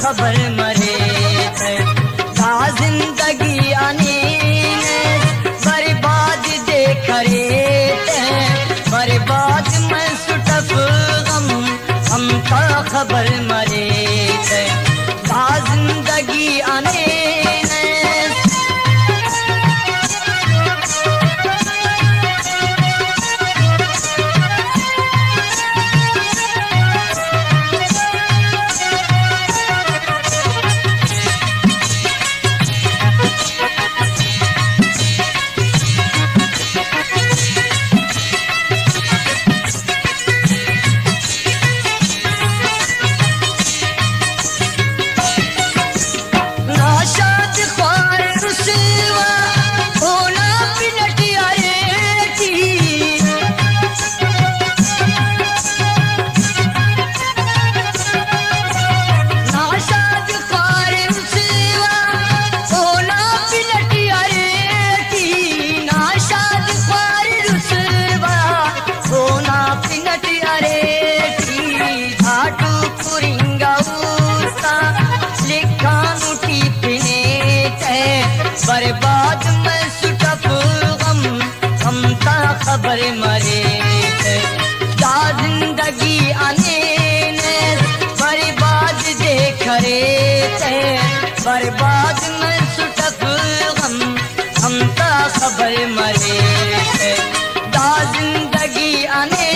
खबर मरे ता जिंदगी आने बर्बाद देख रे बर्बाद में सुटफ गम हम ता खबर मरे ता जिंदगी आने बर्बाद में सुटफ गम हम ता खबर मरे ता जिंदगी आने बर्बाद देख रे बर्बाद में सुटफ गम हम ता खबर मरे ता जिंदगी आने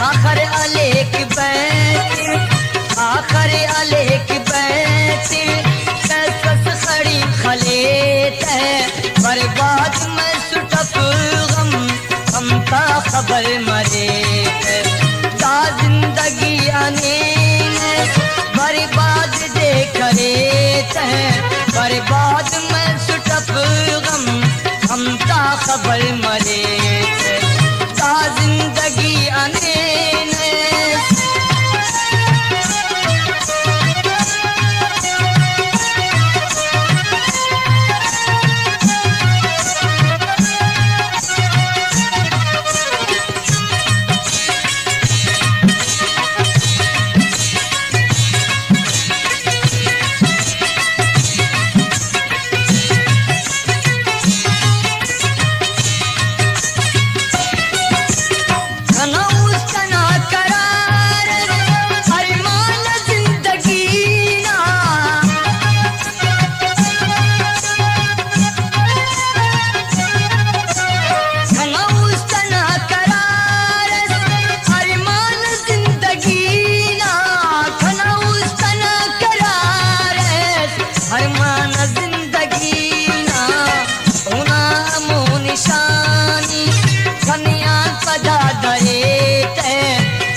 आखर अलेक बैठ आखर अलेक बैठ कस खड़ी खलेत बर्बाद में सुटफ गम हम ता खबर मरे ता जिंदगी आने बर्बाद देख रे बर्बाद में सुटफ गम हम ता खबर मरे ता जिंदगी आने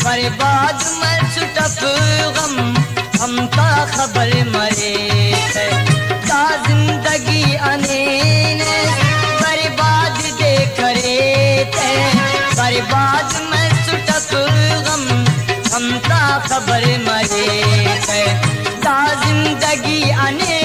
बर्बाद में सुटफ गम हम ता खबर मरे ता जिंदगी आने बर्बाद देख रे बर्बाद में सुटफ गम हम ता खबर मरे ता जिंदगी आने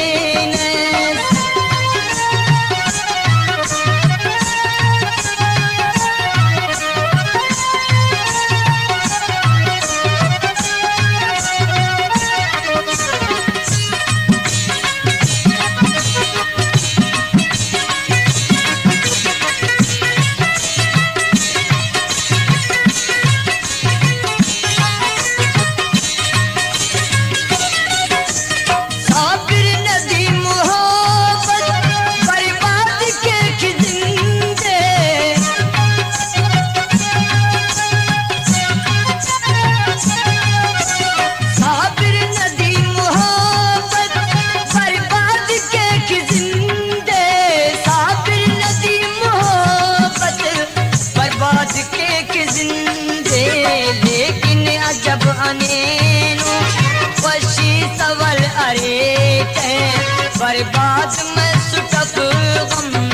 मरे थे बर्बाद में सुटक गम